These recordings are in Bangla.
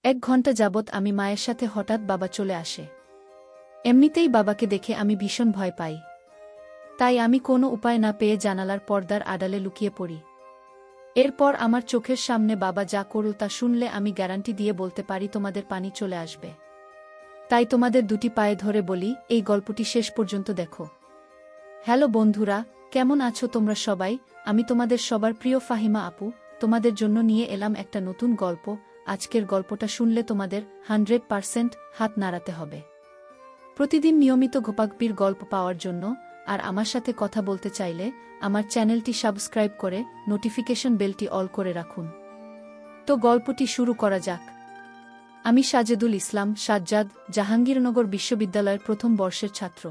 1 ঘণ্টা যাবৎ আমি মায়ের সাথে হঠাৎ বাবা চলে আসে। এমনিতেই বাবাকে দেখে আমি ভীষণ ভয় পাই। তাই আমি কোনো উপায় না পেয়ে জানালার পর্দার আড়ালে লুকিয়ে পড়ি। এরপর আমার চোখের সামনে বাবা যা করল তা শুনলে আমি গ্যারান্টি দিয়ে বলতে পারি তোমাদের পানি চলে আসবে। তাই তোমাদের দুটি পায়ে ধরে বলি, এই গল্পটি শেষ পর্যন্ত দেখো। হ্যালো বন্ধুরা, কেমন আছো তোমরা সবাই? আমি তোমাদের সবার প্রিয় ফাহিমা আপু, তোমাদের জন্য নিয়ে এলাম একটা নতুন গল্প। আজকের গল্পটা শুনলে তোমাদের 100% হাত নাড়াতে হবে। প্রতিদিন নিয়মিত গোপাগপির গল্প পাওয়ার জন্য আর আমার সাথে কথা বলতে চাইলে আমার চ্যানেলটি সাবস্ক্রাইব করে নোটিফিকেশন বেলটি অল করে রাখুন। তো গল্পটি শুরু করা যাক। আমি সাজেদুল ইসলাম সাজ্জাদ, জাহাঙ্গীরনগর বিশ্ববিদ্যালয়ের প্রথম বর্ষের ছাত্র।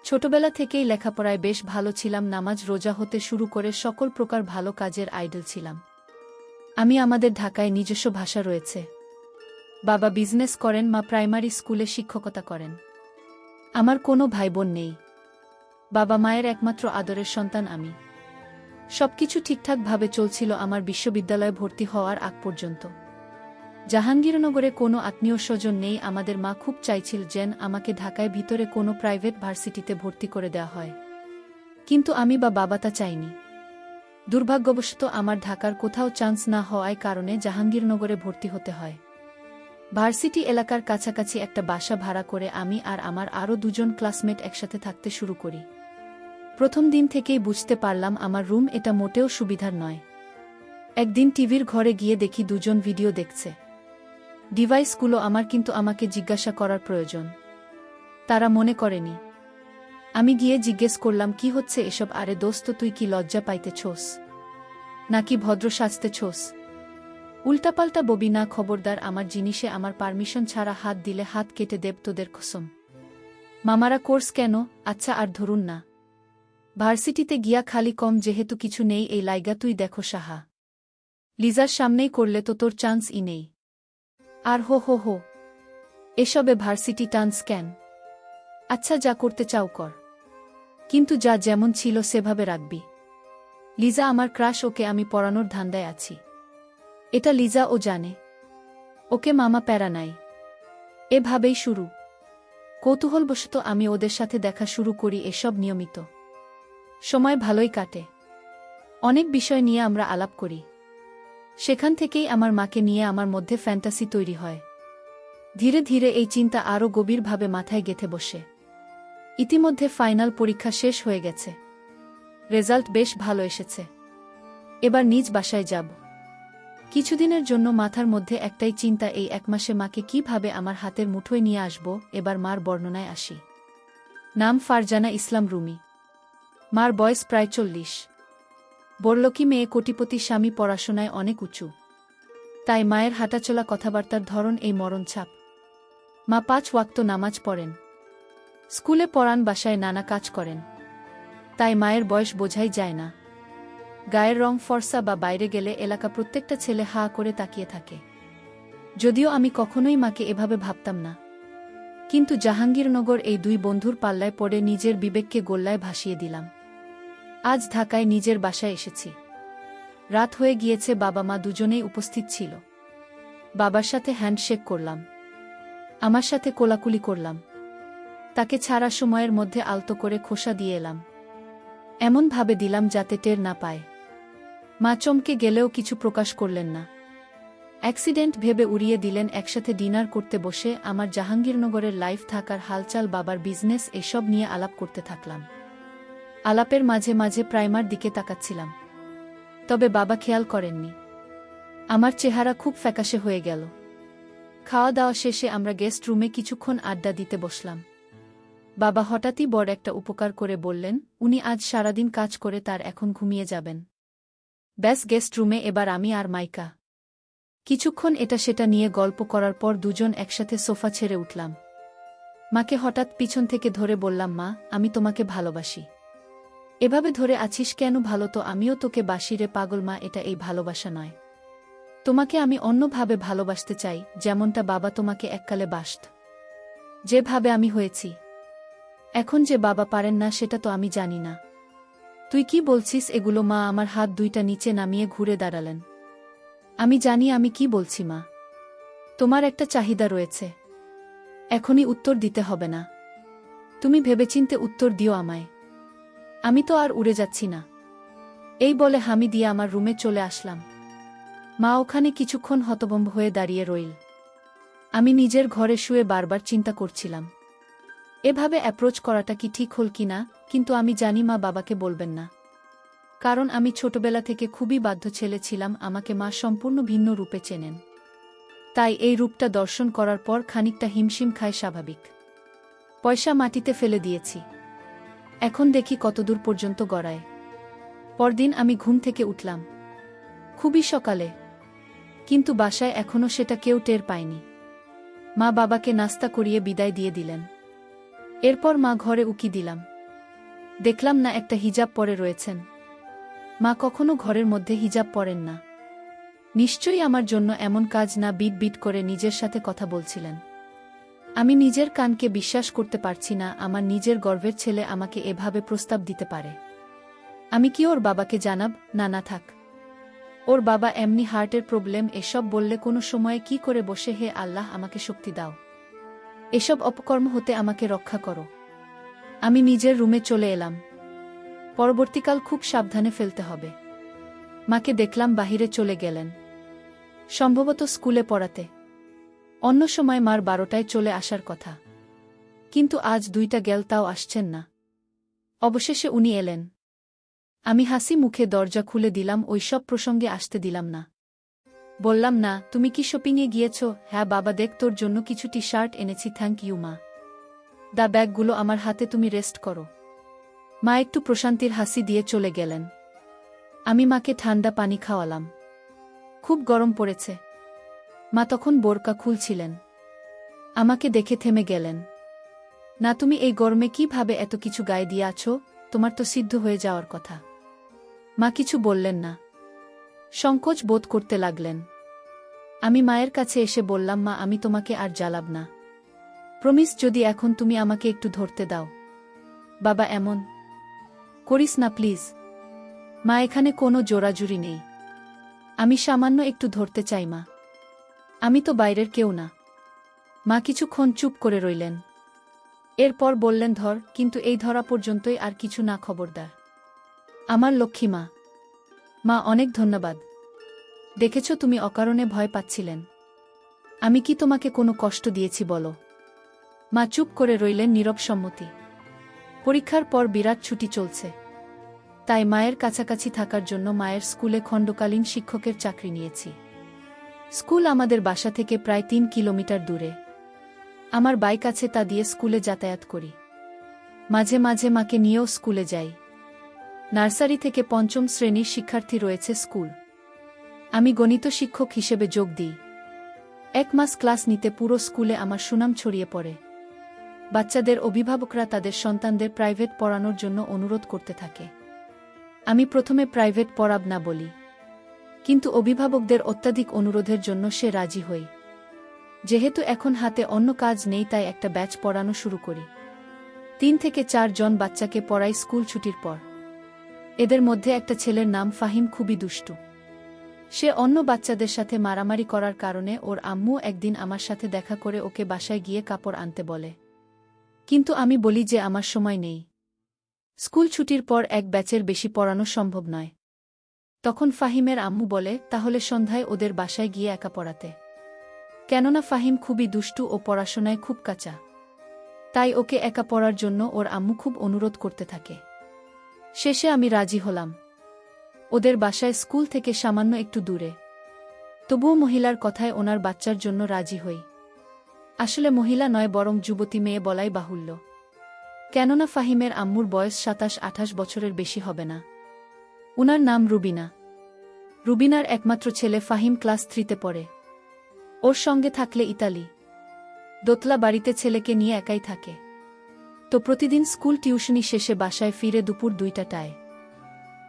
ছোটবেলা থেকেই লেখাপড়ায় বেশ ভালো ছিলাম, নামাজ রোজা হতে শুরু করে সকল প্রকার ভালো কাজের আইডল ছিলাম। আমি আমাদের ঢাকায় নিজস্ব ভাষা রয়েছে। বাবা বিজনেস করেন, মা প্রাইমারি স্কুলে শিক্ষকতা করেন। আমার কোনো ভাইবোন নেই। বাবা মায়ের একমাত্র আদরের সন্তান আমি। সবকিছু ঠিকঠাকভাবে চলছিল আমার বিশ্ববিদ্যালয়ে ভর্তি হওয়ার আগ পর্যন্ত। জাহাঙ্গীরনগরে কোনো আত্মীয় স্বজন নেই। আমাদের মা খুব চাইছিল যেন আমাকে ঢাকায় ভিতরে কোনো প্রাইভেট ভার্সিটিতে ভর্তি করে দেওয়া হয়, কিন্তু আমি বা বাবা তা চাইনি। দুর্ভাগ্যবশত আমার ঢাকার কোথাও চান্স না হওয়ায় কারণে জাহাঙ্গীরনগরে ভর্তি হতে হয়। ভার্সিটি এলাকার কাছাকাছি একটা বাসা ভাড়া করে আমি আর আমার আরও 2জন ক্লাসমেট একসাথে থাকতে শুরু করি। প্রথম দিন থেকেই বুঝতে পারলাম আমার রুম এটা মোটেও সুবিধার নয়। একদিন টিভির ঘরে গিয়ে দেখি 2জন ভিডিও দেখছে। ডিভাইসগুলো আমার, কিন্তু আমাকে জিজ্ঞাসা করার প্রয়োজন। তারা মনে করেনি। আমি গিয়ে জিজ্ঞেস করলাম, কি হচ্ছে এসব? আরে দোস্ত, তুই কি লজ্জা পাইতেছোস নাকি ভদ্র সাজতেছোস? উল্টাপাল্টা ববি না, খবরদার। আমার জিনিসে আমার পারমিশন ছাড়া হাত দিলে হাত কেটে দেব তোদের কসম। মামারা কোর্স কেন? আচ্ছা আর ধরুন না। ভার্সিটিতে গিয়া খালি কম যেহেতু কিছু নেই, এই লাইগা তুই দেখো সাহা। লিজার সামনেই করলে তো তোর চান্সই নেই। আর হো হো হো, এসবে ভার্সিটি টান্স কেন? আচ্ছা যা করতে চাও কর, কিন্তু যা যেমন ছিল সেভাবে রাখবি। লিজা আমার ক্রাশ, ওকে আমি পড়ানোর ধান্দায় আছি। এটা লিজা ও জানে। ওকে মামা প্যারা নাই। এভাবেই শুরু। কৌতূহলবশত আমি ওদের সাথে দেখা শুরু করি। এসব নিয়মিত সময় ভালোই কাটে। অনেক বিষয় নিয়ে আমরা আলাপ করি। সেখান থেকেই আমার মাকে নিয়ে আমার মধ্যে ফ্যান্টাসি তৈরি হয়। ধীরে ধীরে এই চিন্তা আরও গভীরভাবে মাথায় গেঁথে বসে। ইতিমধ্যে ফাইনাল পরীক্ষা শেষ হয়ে গেছে। রেজাল্ট বেশ ভালো এসেছে। এবার নিজ বাসায় যাব। কিছুদিনের জন্য মাথার মধ্যে একটাই চিন্তা, এই 1 মাসে মাকে কিভাবে আমার হাতের মুঠোয় নিয়ে আসব। এবার মার বর্ণনায় আসি। নাম ফারজানা ইসলাম রুমি। মার বয়স প্রায় 40। বড়লোকি মেয়ে, কোটিপতি স্বামী, পড়াশোনায় অনেক উঁচু। তাই মায়ের হাঁটাচলা, কথাবার্তার ধরন এই মরণছাপ। মা 5 ওয়াক্ত নামাজ পড়েন, স্কুলে পড়ান, বাসায় নানা কাজ করেন। তাই মায়ের বয়স বোঝাই যায় না। গায়ের রং ফর্সা বা বাইরে গেলে এলাকা প্রত্যেকটা ছেলে হা করে তাকিয়ে থাকে। যদিও আমি কখনোই মাকে এভাবে ভাবতাম না, কিন্তু জাহাঙ্গীরনগর এই 2 বন্ধুর পাল্লায় পড়ে নিজের বিবেককে গোল্লায় ভাসিয়ে দিলাম। আজ ঢাকায় নিজের বাসায় এসেছি। রাত হয়ে গিয়েছে। বাবা মা দুজনেই উপস্থিত ছিল। বাবার সাথে হ্যান্ডশেক করলাম, আমার সাথে কোলাকুলি করলাম। তাকে ছাড়া সময়ের মধ্যে আলতো করে খোসা দিয়ে এলাম, এমনভাবে দিলাম যাতে টের না পায়। মা চমকে গেলেও কিছু প্রকাশ করলেন না। অ্যাক্সিডেন্ট ভেবে উড়িয়ে দিলেন। একসাথে ডিনার করতে বসে আমার জাহাঙ্গীরনগরের লাইফ, থাকার হালচাল, বাবার বিজনেস, এসব নিয়ে আলাপ করতে থাকলাম। আলাপের মাঝে মাঝে প্রাইমার দিকে তাকাচ্ছিলাম, তবে বাবা খেয়াল করেননি। আমার চেহারা খুব ফ্যাকাশে হয়ে গেল। খাওয়া দাওয়া শেষে আমরা গেস্ট রুমে কিছুক্ষণ আড্ডা দিতে বসলাম। বাবা হঠাৎই বড় একটা উপকার করে বললেন, উনি আজ সারাদিন কাজ করে তার এখন ঘুমিয়ে যাবেন। ব্যাস, গেস্ট রুমে এবার আমি আর মাইকা। কিছুক্ষণ এটা সেটা নিয়ে গল্প করার পর 2জন একসাথে সোফা ছেড়ে উঠলাম। মাকে হঠাৎ পিছন থেকে ধরে বললাম, মা, আমি তোমাকে ভালোবাসি। এভাবে ধরে আছিস কেন? ভালো তো আমিও তোকে বাসি রে পাগল। মা, এটা এই ভালোবাসা নয়। তোমাকে আমি অন্যভাবে ভালোবাসতে চাই, যেমনটা বাবা তোমাকে এককালে বাসত। যেভাবে আমি হয়েছি এখন, যে বাবা পারেন না সেটা তো আমি জানি না। তুই কি বলছিস এগুলো? মা আমার হাত 2টা নিচে নামিয়ে ঘুরে দাঁড়ালেন। আমি জানি আমি কি বলছি মা। তোমার একটা চাহিদা রয়েছে। এখনই উত্তর দিতে হবে না। তুমি ভেবেচিন্তে উত্তর দিও আমায়। আমি তো আর উড়ে যাচ্ছি না। এই বলে হামি দিয়ে আমার রুমে চলে আসলাম। মা ওখানে কিছুক্ষণ হতভম্ব হয়ে দাঁড়িয়ে রইল। আমি নিজের ঘরে শুয়ে বারবার চিন্তা করছিলাম, এভাবে অ্যাপ্রোচ করাটা কি ঠিক হল কিনা, কিন্তু আমি জানি মা বাবাকে বলবেন না। কারণ আমি ছোটবেলা থেকে খুবই বাধ্য ছেলে ছিলাম, আমাকে মা সম্পূর্ণ ভিন্ন রূপে চেনেন। তাই এই রূপটা দর্শন করার পর খানিকটা হিমশিম খায় স্বাভাবিক। পয়সা মাটিতে ফেলে দিয়েছি। এখন দেখি কতদূর পর্যন্ত গড়ায়। পরদিন আমি ঘুম থেকে উঠলাম খুবই সকালে, কিন্তু বাসায় এখনও সেটা কেউ টের পায়নি। মা বাবাকে নাস্তা করিয়ে বিদায় দিয়ে দিলেন। এরপর মা ঘরে উকি দিলাম, দেখলাম না একটা হিজাব পরে রয়েছেন। মা কখনো ঘরের মধ্যে হিজাব পরেন না। নিশ্চয়ই আমার জন্য এমন কাজ না বিট বিট করে নিজের সাথে কথা বলছিলেন। আমি নিজের কানকে বিশ্বাস করতে পারছি না, আমার নিজের গর্ভের ছেলে আমাকে এভাবে প্রস্তাব দিতে পারে। আমি কি ওর বাবাকে জানাব? না থাক। ওর বাবা এমনি হার্টের প্রবলেম, এসব বললে কোনো সময়ে কি করে বসে, হে আল্লাহ আমাকে শক্তি দাও, এসব অপকর্ম হতে আমাকে রক্ষা করো। আমি নিজের রুমে চলে এলাম। পরবর্তীকাল খুব সাবধানে ফেলতে হবে। মাকে দেখলাম বাহিরে চলে গেলেন, সম্ভবত স্কুলে পড়াতে। অন্য সময় মার 12টায় চলে আসার কথা, কিন্তু আজ 2টা গেল, তাও আসছেন না। অবশেষে উনি এলেন। আমি হাসি মুখে দরজা খুলে দিলাম, ওইসব প্রসঙ্গে আসতে দিলাম না। বললাম, না তুমি কি শপিংয়ে গিয়েছ? হ্যাঁ বাবা, দেখ তোর জন্য কিছু টি শার্ট এনেছি। থ্যাংক ইউ মা। দা ব্যাগগুলো আমার হাতে, তুমি রেস্ট করো। মা একটু প্রশান্তির হাসি দিয়ে চলে গেলেন। আমি মাকে ঠান্ডা পানি খাওয়ালাম। খুব গরম পড়েছে। মা তখন বোরকা খুলছিলেন। আমাকে দেখে থেমে গেলেন। না, তুমি এই গরমে কিভাবে এত কিছু গায়ে দিয়ে আছো? তোমার তো সিদ্ধ হয়ে যাওয়ার কথা। মা কিছু বললেন না, সংকোচ বোধ করতে লাগলেন। আমি মায়ের কাছে এসে বললাম, মা আমি তোমাকে আর জ্বালাব না। প্রমিস, যদি এখন তুমি আমাকে একটু ধরতে দাও। বাবা এমন করিস না প্লিজ। মা এখানে কোনো জোরাজুরি নেই। আমি সামান্য একটু ধরতে চাই মা। আমি তো বাইরের কেউ না। মা কিছুক্ষণ চুপ করে রইলেন। এরপর বললেন, ধর, কিন্তু এই ধরা পর্যন্তই, আর কিছু না, খবরদার। আমার লক্ষ্মী মা। মা অনেক ধন্যবাদ। দেখেছ, তুমি অকারণে ভয় পাচ্ছিলেন। আমি কি তোমাকে কোনো কষ্ট দিয়েছি বলো? মা চুপ করে রইলেন, নীরব সম্মতি। পরীক্ষার পর বিরাট ছুটি চলছে, তাই মায়ের কাছাকাছি থাকার জন্য মায়ের স্কুলে খণ্ডকালীন শিক্ষকের চাকরি নিয়েছি। স্কুল আমাদের বাসা থেকে প্রায় 3 কিলোমিটার দূরে। আমার বাইক আছে, তা দিয়ে স্কুলে যাতায়াত করি। মাঝে মাঝে মাকে নিয়েও স্কুলে যাই। নার্সারি থেকে 5ম শ্রেণীর শিক্ষার্থী রয়েছে স্কুল। আমি গণিত শিক্ষক হিসেবে যোগ দিই। 1 মাস ক্লাস নিতে পুরো স্কুলে আমার সুনাম ছড়িয়ে পড়ে। বাচ্চাদের অভিভাবকরা তাদের সন্তানদের প্রাইভেট পড়ানোর জন্য অনুরোধ করতে থাকে। আমি প্রথমে প্রাইভেট পড়াব না বলি, কিন্তু অভিভাবকদের অত্যাধিক অনুরোধের জন্য সে রাজি হই। যেহেতু এখন হাতে অন্য কাজ নেই, তাই একটা ব্যাচ পড়ানো শুরু করি। 3 থেকে 4 জন বাচ্চাকে পড়াই স্কুল ছুটির পর। এদের মধ্যে একটা ছেলের নাম ফাহিম, খুবই দুষ্টু। সে অন্য বাচ্চাদের সাথে মারামারি করার কারণে ওর আম্মু একদিন আমার সাথে দেখা করে ওকে বাসায় গিয়ে কাপড় আনতে বলে। কিন্তু আমি বলি যে আমার সময় নেই। স্কুল ছুটির পর এক ব্যাচের বেশি পড়ানো সম্ভব নয়। তখন ফাহিমের আম্মু বলে, তাহলে সন্ধ্যায় ওদের বাসায় গিয়ে একা পড়াতে। কেননা ফাহিম খুবই দুষ্টু ও পড়াশোনায় খুব কাঁচা। তাই ওকে একা পড়ার জন্য ওর আম্মু খুব অনুরোধ করতে থাকে। শেষে আমি রাজি হলাম। ওদের বাসায় স্কুল থেকে সামান্য একটু দূরে। তবুও মহিলার কথায় ওনার বাচ্চার জন্য রাজি হই। আসলে মহিলা নয়, বরং যুবতী মেয়ে বলাই বাহুল্য। কেননা ফাহিমের আম্মুর বয়স 27-28 বছরের বেশি হবে না। উনার নাম রুবিনা। রুবিনার একমাত্র ছেলে ফাহিম ক্লাস 3তে পড়ে। ওর সঙ্গে থাকলে ইতালি। দোতলা বাড়িতে ছেলেকে নিয়ে একাই থাকে। তো প্রতিদিন স্কুল টিউশনি শেষে বাসায় ফিরে দুপুর 2টায়।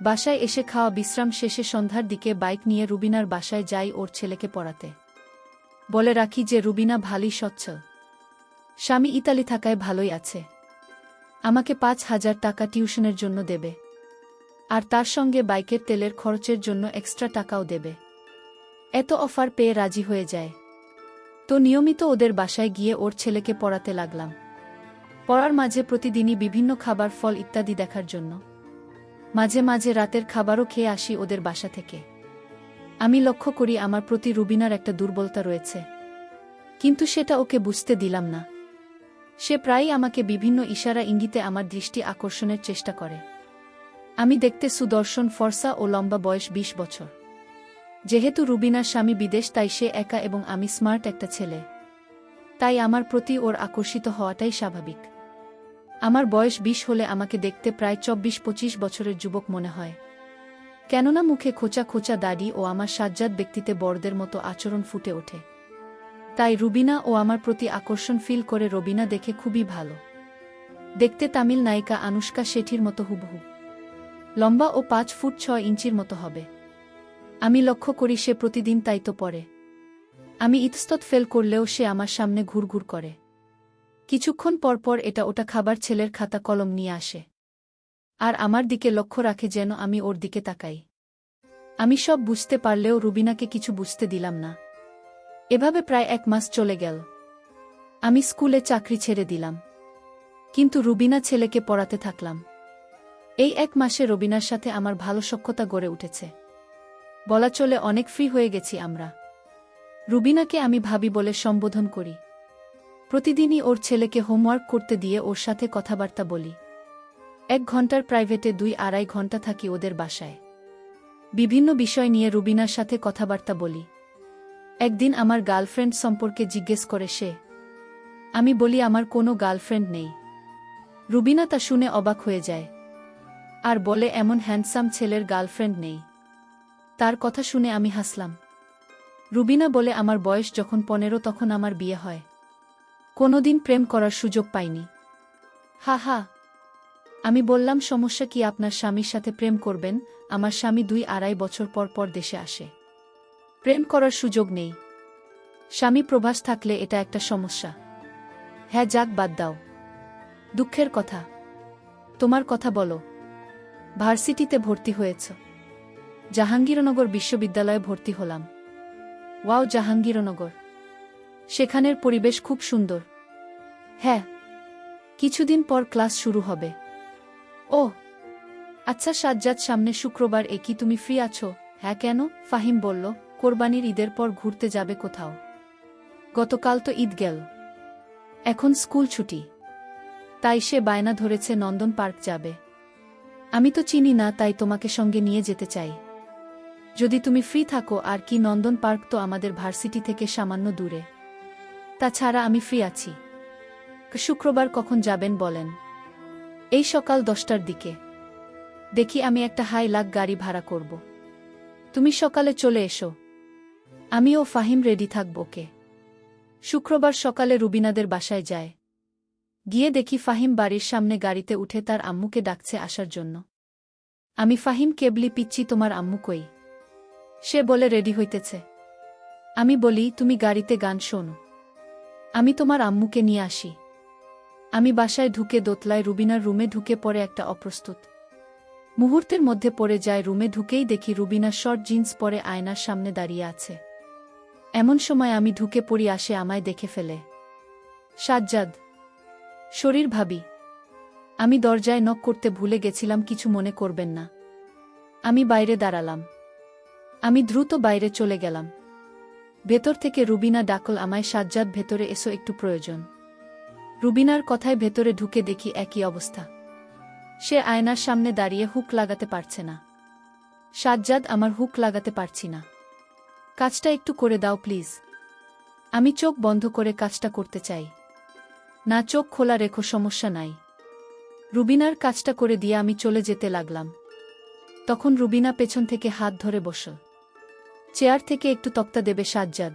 বাসায় এসে খাওয়া বিশ্রাম শেষে সন্ধ্যার দিকে বাইক নিয়ে রুবিনার বাসায় যাই ওর ছেলেকে পড়াতে। বলে রাখি যে রুবিনা ভালোই সচ্ছল। স্বামী ইতালি থাকায় ভালোই আছে। আমাকে 5,000 টাকা টিউশনের জন্য দেবে, আর তার সঙ্গে বাইকের তেলের খরচের জন্য এক্সট্রা টাকাও দেবে। এত অফার পেয়ে রাজি হয়ে যায়। তো নিয়মিত ওদের বাসায় গিয়ে ওর ছেলেকে পড়াতে লাগলাম। পড়ার মাঝে প্রতিদিনই বিভিন্ন খাবার, ফল ইত্যাদি দেখার জন্য। মাঝে মাঝে রাতের খাবারও খেয়ে আসি ওদের বাসা থেকে। আমি লক্ষ্য করি আমার প্রতি রুবিনার একটা দুর্বলতা রয়েছে, কিন্তু সেটা ওকে বুঝতে দিলাম না। সে প্রায়ই আমাকে বিভিন্ন ইশারা ইঙ্গিতে আমার দৃষ্টি আকর্ষণের চেষ্টা করে। আমি দেখতে সুদর্শন, ফর্সা ও লম্বা, বয়স 20 বছর। যেহেতু রুবিনার স্বামী বিদেশ, তাই সে একা এবং আমি স্মার্ট একটা ছেলে। তাই আমার প্রতি ওর আকর্ষিত হওয়াটাই স্বাভাবিক। আমার বয়স 20 হলে আমাকে দেখতে প্রায় 24-25 বছরের যুবক মনে হয়, কেননা মুখে খোঁচা খোঁচা দাড়ি ও আমার সাজ্জাদ ব্যক্তিতে বড়দের মতো আচরণ ফুটে ওঠে। তাই রুবিনা ও আমার প্রতি আকর্ষণ ফিল করে। রবিনা দেখে খুবই ভালো দেখতে, তামিল নায়িকা আনুশকা শেঠির মতো হুবহু। লম্বা ও 5 ফুট 6 ইঞ্চির মতো হবে। আমি লক্ষ্য করি সে প্রতিদিন তাই তো পরে। আমি ইতস্তত ফেল করলেও সে আমার সামনে ঘুরঘুর করে। কিছুক্ষণ পর পর এটা ওটা খাবার, ছেলের খাতা কলম নিয়ে আসে আর আমার দিকে লক্ষ্য রাখে যেন আমি ওর দিকে তাকাই। আমি সব বুঝতে পারলেও রুবিনাকে কিছু বুঝতে দিলাম না। এভাবে প্রায় 1 মাস চলে গেল। আমি স্কুলে চাকরি ছেড়ে দিলাম, কিন্তু রুবিনা ছেলেকে পড়াতে থাকলাম। এই 1 মাসে রবিনার সাথে আমার ভালো সখ্যতা গড়ে উঠেছে। বলা চলে অনেক ফ্রি হয়ে গেছি আমরা। রুবিনাকে আমি ভাবি বলে সম্বোধন করি। প্রতিদিনই ওর ছেলেকে হোমওয়ার্ক করতে দিয়ে ওর সাথে কথাবার্তা বলি। 1 ঘন্টার প্রাইভেটে 2-2.5 ঘন্টা থাকি ওদের বাসায়। বিভিন্ন বিষয় নিয়ে রুবিনার সাথে কথাবার্তা বলি। একদিন আমার গার্লফ্রেন্ড সম্পর্কে জিজ্ঞেস করে সে। আমি বলি আমার কোনো গার্লফ্রেন্ড নেই। রুবিনা তা শুনে অবাক হয়ে যায় আর বলে, এমন হ্যান্ডসাম ছেলের গার্লফ্রেন্ড নেই? তার কথা শুনে আমি হাসলাম। রুবিনা বলে, আমার বয়স যখন 15 তখন আমার বিয়ে হয়। কোনোদিন প্রেম করার সুযোগ পাইনি। হা হা। আমি বললাম, সমস্যা কি? আপনার স্বামীর সাথে প্রেম করবেন? আমার স্বামী 2-2.5 বছর পর পর দেশে আসে। প্রেম করার সুযোগ নেই। স্বামী প্রবাস থাকলে এটা একটা সমস্যা। হ্যাঁ যাক, বাদ দাও, দুঃখের কথা। তোমার কথা বলো। ভার্সিটিতে ভর্তি হয়েছ? জাহাঙ্গীরনগর বিশ্ববিদ্যালয়ে ভর্তি হলাম। ওয়াও, জাহাঙ্গীরনগর। সেখানের পরিবেশ খুব সুন্দর। হ্যাঁ, কিছুদিন পর ক্লাস শুরু হবে। ও আচ্ছা সাজ্জাদ, সামনে শুক্রবার কি তুমি ফ্রি আছো? হ্যাঁ, কেন? ফাহিম বলল, কোরবানির ঈদের পর ঘুরতে যাবে কোথাও? গতকাল তো ঈদ গেল, এখন স্কুল ছুটি। তাই সে বায়না ধরেছে নন্দন পার্ক যাবে। আমি তো চিনি না, তাই তোমাকে সঙ্গে নিয়ে যেতে চাই যদি তুমি ফ্রি থাকো। আর কি, নন্দন পার্ক তো আমাদের ভার্সিটি থেকে সামান্য দূরে। তাছাড়া আমি ফ্রি আছি। শুক্রবার কখন যাবেন বলেন? এই সকাল 10টার দিকে। দেখি আমি একটা হাই লাখ গাড়ি ভাড়া করব। তুমি সকালে চলে এসো। আমি ও ফাহিম রেডি থাকব। ওকে। শুক্রবার সকালে রুবিনাদের বাসায় যায়। গিয়ে দেখি ফাহিম বাড়ির সামনে গাড়িতে উঠে তার আম্মুকে ডাকছে আসার জন্য। আমি, ফাহিম কেবলি পিচ্ছি, তোমার আম্মু কই? সে বলে, রেডি হইতেছে। আমি বলি, তুমি গাড়িতে গান শোনো, আমি তোমার আম্মুকে নিয়ে আসি। আমি বাসায় ঢুকে দোতলায় রুবিনার রুমে ঢুকে পড়ে একটা অপ্রস্তুত মুহূর্তের মধ্যে পড়ে যায়। রুমে ঢুকেই দেখি রুবিনা শর্ট জিন্স পরে আয়নার সামনে দাঁড়িয়ে আছে। এমন সময় আমি ঢুকে পড়ি, আসে আমায় দেখে ফেলে। সাজ্জাদ, শরীর ভাবি। আমি দরজায় নক করতে ভুলে গেছিলাম, কিছু মনে করবেন না। আমি বাইরে দাঁড়ালাম। আমি দ্রুত বাইরে চলে গেলাম। ভেতর থেকে রুবিনা ডাকল আমায়, সাজ্জাদ ভেতরে এসো, একটু প্রয়োজন। রুবিনার কথায় ভেতরে ঢুকে দেখি একই অবস্থা। সে আয়নার সামনে দাঁড়িয়ে হুক লাগাতে পারছে না। সাজ্জাদ, আমার হুক লাগাতে পারছি না, কাজটা একটু করে দাও প্লিজ। আমি চোখ বন্ধ করে কাজটা করতে চাই। না, চোখ খোলা রেখো, সমস্যা নাই। রুবিনার কাজটা করে দিয়ে আমি চলে যেতে লাগলাম। তখন রুবিনা পেছন থেকে হাত ধরে বসল। চেয়ার থেকে একটু তক্তা দেবে সাজ্জাদ?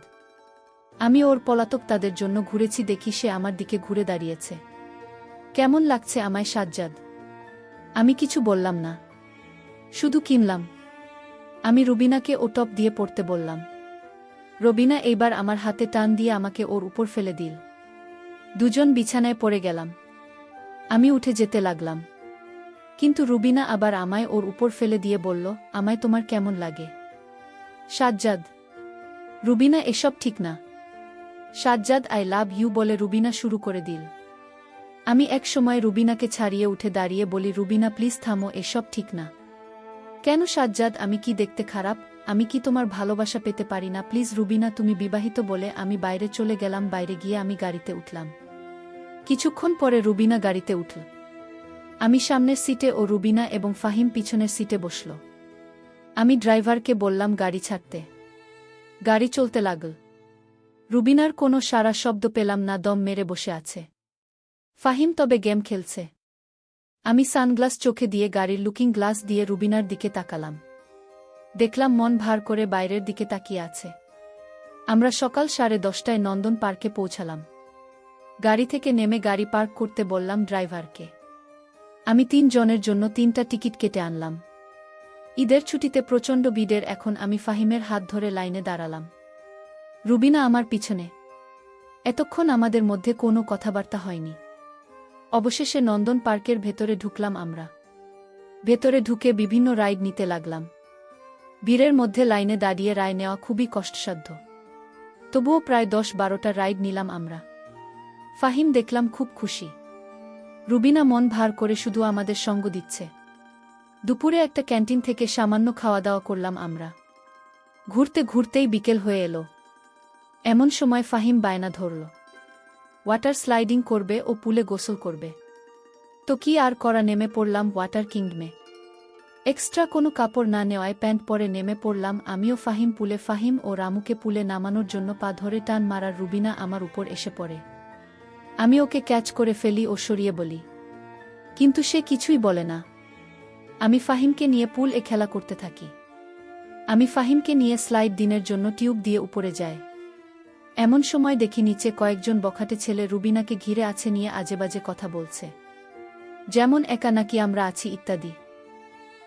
আমি ওর পলাতক তাদের জন্য ঘুরেছি, দেখি সে আমার দিকে ঘুরে দাঁড়িয়েছে। কেমন লাগছে আমায় সাজ্জাদ? আমি কিছু বললাম না, শুধু কিনলাম। আমি রুবিনাকে ও টপ দিয়ে পড়তে বললাম। রবিনা এইবার আমার হাতে টান দিয়ে আমাকে ওর উপর ফেলে দিল। দুজন বিছানায় পড়ে গেলাম। আমি উঠে যেতে লাগলাম, কিন্তু রুবিনা আবার আমায় ওর উপর ফেলে দিয়ে বলল, আমায় তোমার কেমন লাগে? সাজ্জাদ, রুবিনা, এসব ঠিক না। সাজ্জাদ আই লাভ ইউ বলে রুবিনা শুরু করে দিল। আমি এক সময় রুবিনাকে ছাড়িয়ে উঠে দাঁড়িয়ে বলি, রুবিনা প্লিজ থামো, এসব ঠিক না। কেন সাজ্জাদ, আমি কি দেখতে খারাপ? আমি কি তোমার ভালোবাসা পেতে পারি না? প্লিজ রুবিনা, তুমি বিবাহিত বলে আমি বাইরে চলে গেলাম। বাইরে গিয়ে আমি গাড়িতে উঠলাম। কিছুক্ষণ পরে রুবিনা গাড়িতে উঠল। আমি সামনের সিটে ও রুবিনা এবং ফাহিম পিছনের সিটে বসল। আমি ড্রাইভারকে বললাম গাড়ি ছাড়তে। গাড়ি চলতে লাগল। রুবিনার কোনো সারা শব্দ পেলাম না, দম মেরে বসে আছে। ফাহিম তবে গেম খেলছে। আমি সানগ্লাস চোখে দিয়ে গাড়ির লুকিং গ্লাস দিয়ে রুবিনার দিকে তাকালাম। দেখলাম মন ভার করে বাইরের দিকে তাকিয়ে আছে। আমরা সকাল 10:30টায় নন্দন পার্কে পৌঁছালাম। গাড়ি থেকে নেমে গাড়ি পার্ক করতে বললাম ড্রাইভারকে। আমি 3 জনের জন্য 3টা টিকিট কেটে আনলাম। ঈদের ছুটিতে প্রচণ্ড ভিড়ের। এখন আমি ফাহিমের হাত ধরে লাইনে দাঁড়ালাম, রুবিনা আমার পিছনে। এতক্ষণ আমাদের মধ্যে কোনো কথাবার্তা হয়নি। অবশেষে নন্দন পার্কের ভেতরে ঢুকলাম আমরা। ভেতরে ঢুকে বিভিন্ন রাইড নিতে লাগলাম। ভিড়ের মধ্যে লাইনে দাঁড়িয়ে রায় নেওয়া খুবই কষ্টসাধ্য। তবুও প্রায় 10-12টা রাইড নিলাম আমরা। ফাহিম দেখলাম খুব খুশি। রুবিনা মন ভার করে শুধু আমাদের সঙ্গ দিচ্ছে। দুপুরে একটা ক্যান্টিন থেকে সামান্য খাওয়া দাওয়া করলাম আমরা। ঘুরতে ঘুরতেই বিকেল হয়ে এলো। এমন সময় ফাহিম বায়না ধরল, ওয়াটার স্লাইডিং করবে ও পুলে গোসল করবে। তো কি আর করা, নেমে পড়লাম ওয়াটার কিংডমে। এক্সট্রা কোনো কাপড় না নেওয়ায় প্যান্ট পরে নেমে পড়লাম আমিও ফাহিম পুলে। ফাহিম ও রামুকে পুলে নামানোর জন্য পা ধরে টান মারার রুবিনা আমার উপর এসে পড়ে। আমি ওকে ক্যাচ করে ফেলি ও সরিয়ে বলি, কিন্তু সে কিছুই বলে না। আমি ফাহিমকে নিয়ে পুল এ খেলা করতে থাকি। আমি ফাহিমকে নিয়ে স্লাইড দিনের জন্য টিউব দিয়ে উপরে যায়। এমন সময় দেখি নিচে কয়েকজন বখাটে ছেলে রুবিনাকে ঘিরে আছে, নিয়ে আজেবাজে কথা বলছে, যেমন একা নাকি আমরা আছি ইত্যাদি।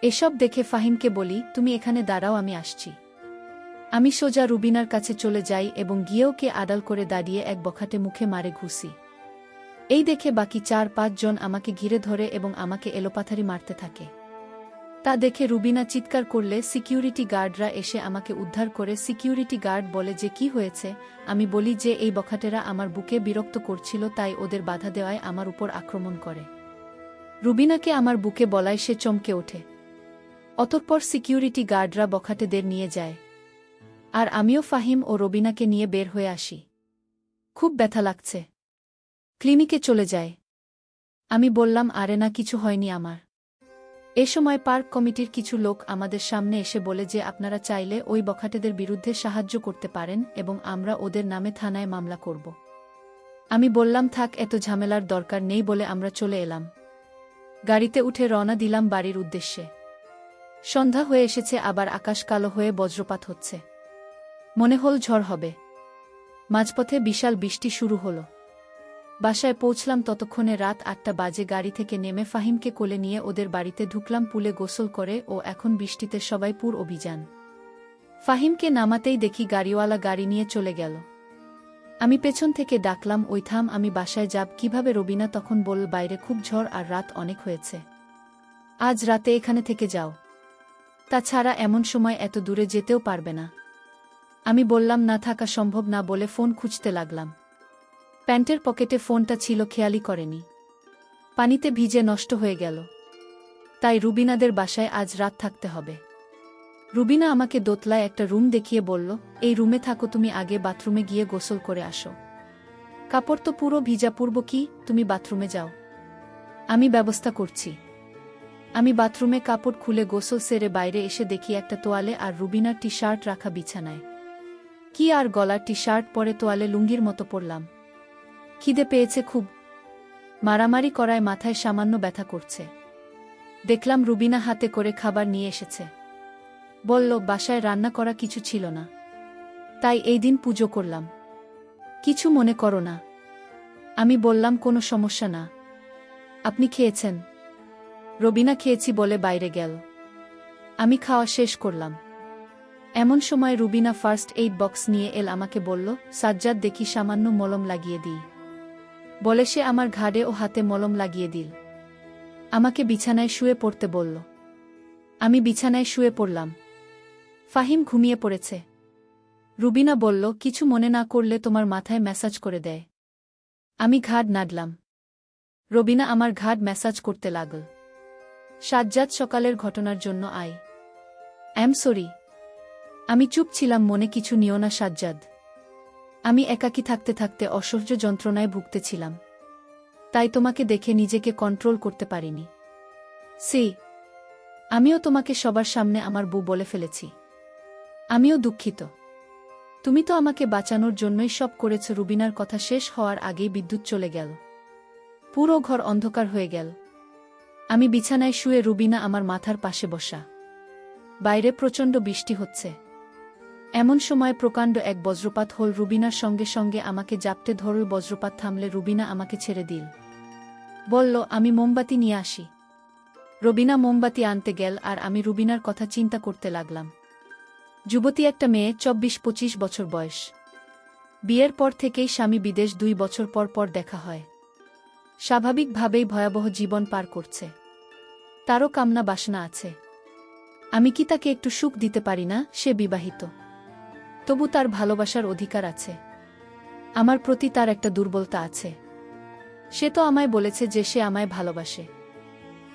এসব দেখে ফাহিমকে বলি, তুমি এখানে দাঁড়াও, আমি আসছি। আমি সোজা রুবিনার কাছে চলে যাই এবং গিয়ে ওকে আড়াল করে দাঁড়িয়ে এক বখাটে মুখে মারে ঘুষি। এই দেখে বাকি 4-5 জন আমাকে ঘিরে ধরে এবং আমাকে এলোপাথারি মারতে থাকে। তা দেখে রুবিনা চিৎকার করলে সিকিউরিটি গার্ডরা এসে আমাকে উদ্ধার করে। সিকিউরিটি গার্ড বলে যে কি হয়েছে। আমি বলি যে এই বখাটেরা আমার বুকে বিরক্ত করছিল, তাই ওদের বাধা দেওয়ায় আমার উপর আক্রমণ করে। রুবিনাকে আমার বুকে বলায় সে চমকে ওঠে। অতঃপর সিকিউরিটি গার্ডরা বখাটেদের নিয়ে যায়, আর আমিও ফাহিম ও রুবিনাকে নিয়ে বের হয়ে আসি। খুব ব্যথা লাগছে, ক্লিনিকে চলে যায়। আমি বললাম, আরে না, কিছু হয়নি আমার। এ সময় পার্ক কমিটির কিছু লোক আমাদের সামনে এসে বলে যে আপনারা চাইলে ওই বখাটেদের বিরুদ্ধে সাহায্য করতে পারেন এবং আমরা ওদের নামে থানায় মামলা করব। আমি বললাম, থাক, এত ঝামেলার দরকার নেই বলে আমরা চলে এলাম। গাড়িতে উঠে রওনা দিলাম বাড়ির উদ্দেশ্যে। সন্ধ্যা হয়ে এসেছে, আবার আকাশ কালো হয়ে বজ্রপাত হচ্ছে। মনে হল ঝড় হবে। মাঝপথে বিশাল বৃষ্টি শুরু হলো। বাসায় পৌঁছলাম ততক্ষণে রাত 8টা বাজে। গাড়ি থেকে নেমে ফাহিমকে কোলে নিয়ে ওদের বাড়িতে ঢুকলাম পুলে গোসল করে। ও এখন বৃষ্টিতে সবাই পুর অভিযান। ফাহিমকে নামাতেই দেখি গাড়িওয়ালা গাড়ি নিয়ে চলে গেল। আমি পেছন থেকে ডাকলাম, ওই থাম, আমি বাসায় যাব কিভাবে? রবিনা তখন বলল, বাইরে খুব ঝড় আর রাত অনেক হয়েছে, আজ রাতে এখানে থেকে যাও, তাছাড়া এমন সময় এত দূরে যেতেও পারবে না। আমি বললাম, না, থাকা সম্ভব না বলে ফোন খুঁজতে লাগলাম। প্যান্টের পকেটে ফোনটা ছিল, খেয়ালই করেনি। পানিতে ভিজে নষ্ট হয়ে গেল। তাই রুবিনাদের বাসায় আজ রাত থাকতে হবে। রুবিনা আমাকে দোতলায় একটা রুম দেখিয়ে বলল, এই রুমে থাকো, তুমি আগে বাথরুমে গিয়ে গোসল করে আসো। কাপড় তো পুরো ভিজা, পূর্ব কি, তুমি বাথরুমে যাও, আমি ব্যবস্থা করছি। আমি বাথরুমে কাপড় খুলে গোসল সেরে বাইরে এসে দেখি একটা তোয়ালে আর রুবিনার টি শার্ট রাখা বিছানায়। কি আর গলার টি শার্ট পরে তোয়ালে লুঙ্গির মতো পরলাম। খিদে পেয়েছে খুব। মারামারি করায় মাথায় সামান্য ব্যথা করছে। দেখলাম রুবিনা হাতে করে খাবার নিয়ে এসেছে। বলল, বাসায় রান্না করা কিছু ছিল না, তাই এই দিন পুজো করলাম, কিছু মনে করো না। আমি বললাম, কোনো সমস্যা না। আপনি খেয়েছেন? রবিনা খেয়েছি বলে বাইরে গেল। আমি খাওয়া শেষ করলাম। এমন সময় রুবিনা ফার্স্ট এইড বক্স নিয়ে এল। আমাকে বলল, সাজ্জাদ, দেখি সামান্য মলম লাগিয়ে দিই, বলে সে আমার ঘাড়ে ও হাতে মলম লাগিয়ে দিল। আমাকে বিছানায় শুয়ে পড়তে বলল। আমি বিছানায় শুয়ে পড়লাম। ফাহিম ঘুমিয়ে পড়েছে। রুবিনা বলল, কিছু মনে না করলে তোমার মাথায় ম্যাসাজ করে দেয়। আমি ঘাড় নাড়লাম। রবিনা আমার ঘাড় ম্যাসাজ করতে লাগল। সাজ্জাদ, সকালের ঘটনার জন্য সরি। আমি চুপ ছিলাম, মনে কিছু নিও না সাজ্জাদ। আমি একাকী থাকতে থাকতে অসহ্য যন্ত্রণায় ভুগতেছিলাম। তাই তোমাকে দেখে নিজেকে কন্ট্রোল করতে পারিনি। আমিও তোমাকে সবার সামনে আমার বউ বলে ফেলেছি। আমিও দুঃখিত। তুমি তো আমাকে বাঁচানোর জন্যই সব করেছ। রুবিনার কথা শেষ হওয়ার আগেই বিদ্যুৎ চলে গেল। পুরো ঘর অন্ধকার হয়ে গেল। আমি বিছানায় শুয়ে, রুবিনা আমার মাথার পাশে বসা। বাইরে প্রচণ্ড বৃষ্টি হচ্ছে। এমন সময় প্রকাণ্ড এক বজ্রপাত হল। রুবিনার সঙ্গে সঙ্গে আমাকে জাপটে ধরল। বজ্রপাত থামলে রুবিনা আমাকে ছেড়ে দিল। বলল, আমি মোমবাতি নিয়ে আসি। রবিনা মোমবাতি আনতে গেল আর আমি রুবিনার কথা চিন্তা করতে লাগলাম। যুবতী একটা মেয়ে, 24-25 বছর বয়স। বিয়ের পর থেকেই স্বামী বিদেশ, 2 বছর পর পর দেখা হয়। স্বাভাবিকভাবেই ভয়াবহ জীবন পার করছে। তারও কামনা বাসনা আছে। আমি কি তাকে একটু সুখ দিতে পারি না? সে বিবাহিত, তবু তার ভালোবাসার অধিকার আছে। আমার প্রতি তার একটা দুর্বলতা আছে। সে তো আমায় বলেছে যে সে আমায় ভালোবাসে।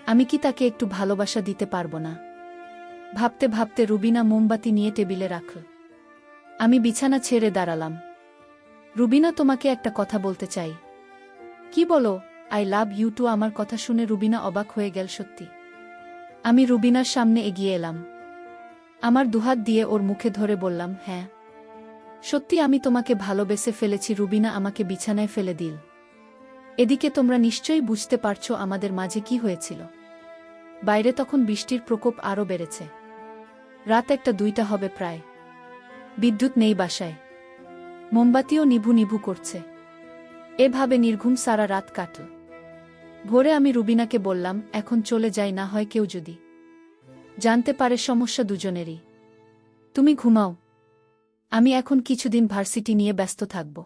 আমি কি তাকে একটু ভালোবাসা দিতে পারবো না? ভাবতে ভাবতে রুবিনা মোমবাতি নিয়ে টেবিলে রাখল। আমি বিছানা ছেড়ে দাঁড়ালাম। রুবিনা, তোমাকে একটা কথা বলতে চাই। কি বলো? I love you too. আমার কথা শুনে রুবিনা অবাক হয়ে গেল। সত্যি? আমি রুবিনার সামনে এগিয়ে এলাম। আমার দুহাত দিয়ে ওর মুখে ধরে বললাম, হ্যাঁ, সত্যি আমি তোমাকে ভালোবেসে ফেলেছি। রুবিনা আমাকে বিছানায় ফেলে দিল। এদিকে তোমরা নিশ্চয়ই বুঝতে পারছো আমাদের মাঝে কি হয়েছিল। বাইরে তখন বৃষ্টির প্রকোপ আরও বেড়েছে। রাত 1-2টা হবে প্রায়। বিদ্যুৎ নেই বাসায়। মোমবাতিও নিভু নিভু করছে। এভাবে নির্ঘুম সারা রাত কাটল। ভোরে আমি রুবিনাকে বললাম, এখন চলে যাই, না হয় কেউ যদি জানতে পারে সমস্যা দুজনেরই। তুমি ঘুমাও। আমি এখন কিছুদিন ভার্সিটি নিয়ে ব্যস্ত থাকব।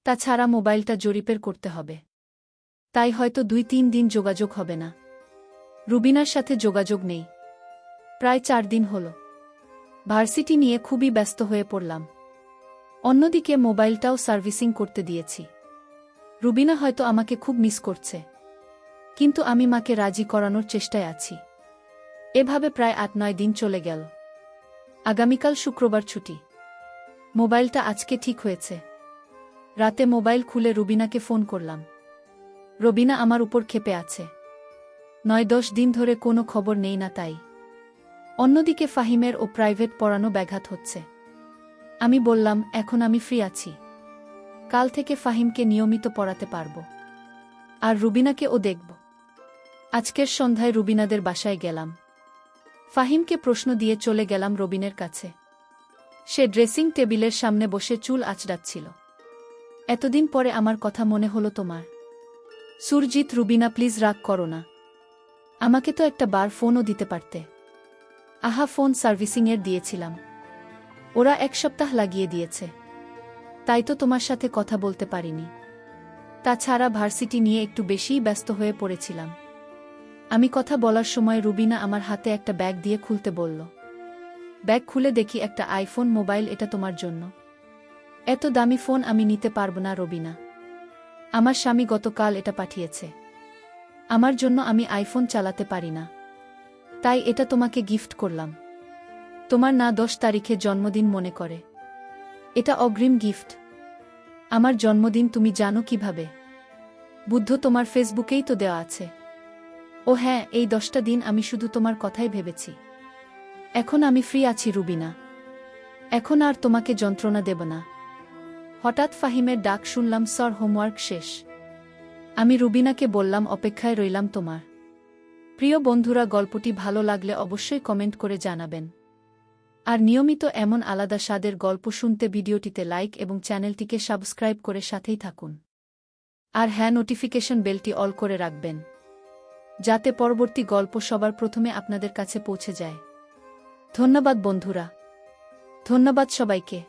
তাছাড়া মোবাইলটা জরিপের করতে হবে। তাই হয়তো 2-3 দিন যোগাযোগ হবে না। রুবিনার সাথে যোগাযোগ নেই প্রায় 4 দিন হল। ভার্সিটি নিয়ে খুবই ব্যস্ত হয়ে পড়লাম। অন্যদিকে মোবাইলটাও সার্ভিসিং করতে দিয়েছি। রুবিনা হয়তো আমাকে খুব মিস করছে, কিন্তু আমি মাকে রাজি করানোর চেষ্টায় আছি। এভাবে প্রায় 8-9 দিন চলে গেল। আগামীকাল শুক্রবার ছুটি। মোবাইলটা আজকে ঠিক হয়েছে। রাতে মোবাইল খুলে রুবিনাকে ফোন করলাম। রবিনা আমার উপর ক্ষেপে আছে। 9-10 দিন ধরে কোনো খবর নেই না তাই। অন্যদিকে ফাহিমের ও প্রাইভেট পড়ানো ব্যাঘাত হচ্ছে। আমি বললাম, এখন আমি ফ্রি আছি। কাল থেকে ফাহিমকে নিয়মিত পড়াতে পারব। আর রুবিনাকে ও দেখব। আজকের সন্ধ্যায় রুবিনাদের বাসায় গেলাম। ফাহিমকে প্রশ্ন দিয়ে চলে গেলাম রবিনের কাছে। সে ড্রেসিং টেবিলের সামনে বসে চুল আঁচড়াচ্ছিল। এতদিন পরে আমার কথা মনে হলো তোমার। সুরজিৎ, রুবিনা প্লিজ রাগ করো না। আমাকে তো একটা বার ফোনও দিতে পারতে। আহা, ফোন সার্ভিসিংয়ের দিয়েছিলাম। ওরা 1 সপ্তাহ লাগিয়ে দিয়েছে। তাই তো তোমার সাথে কথা বলতে পারিনি। তাছাড়া ভার্সিটি নিয়ে একটু বেশিই ব্যস্ত হয়ে পড়েছিলাম। আমি কথা বলার সময় রুবিনা আমার হাতে একটা ব্যাগ দিয়ে খুলতে বলল। ব্যাগ খুলে দেখি একটা আইফোন মোবাইল। এটা তোমার জন্য। এত দামি ফোন আমি নিতে পারব না রবিনা। আমার স্বামী গতকাল এটা পাঠিয়েছে। আমার জন্য আমি আইফোন চালাতে পারি না। তাই এটা তোমাকে গিফট করলাম। তোমার না 10 তারিখে জন্মদিন মনে করে। এটা অগ্রিম গিফট। আমার জন্মদিন তুমি জানো কিভাবে? বুদ্ধ, তোমার ফেসবুকেই তো দেওয়া আছে। ও হ্যাঁ, এই 10টা দিন আমি শুধু তোমার কথাই ভেবেছি। এখন আমি ফ্রি আছি রুবিনা। এখন আর তোমাকে যন্ত্রণা দেব না। হঠাৎ ফাহিমের ডাক শুনলাম, স্যার হোমওয়ার্ক শেষ। আমি রুবিনাকে বললাম, অপেক্ষায় রইলাম তোমার। প্রিয় বন্ধুরা, গল্পটি ভালো লাগলে অবশ্যই কমেন্ট করে জানাবেন। আর নিয়মিত এমন আলাদা স্বাদের গল্প শুনতে ভিডিওটিতে লাইক এবং চ্যানেলটিকে সাবস্ক্রাইব করে সাথেই থাকুন। আর হ্যাঁ, নোটিফিকেশন বেলটি অল করে রাখবেন, যাতে পরবর্তী গল্প সবার প্রথমে আপনাদের কাছে পৌঁছে যায়। ধন্যবাদ বন্ধুরা। ধন্যবাদ সবাইকে।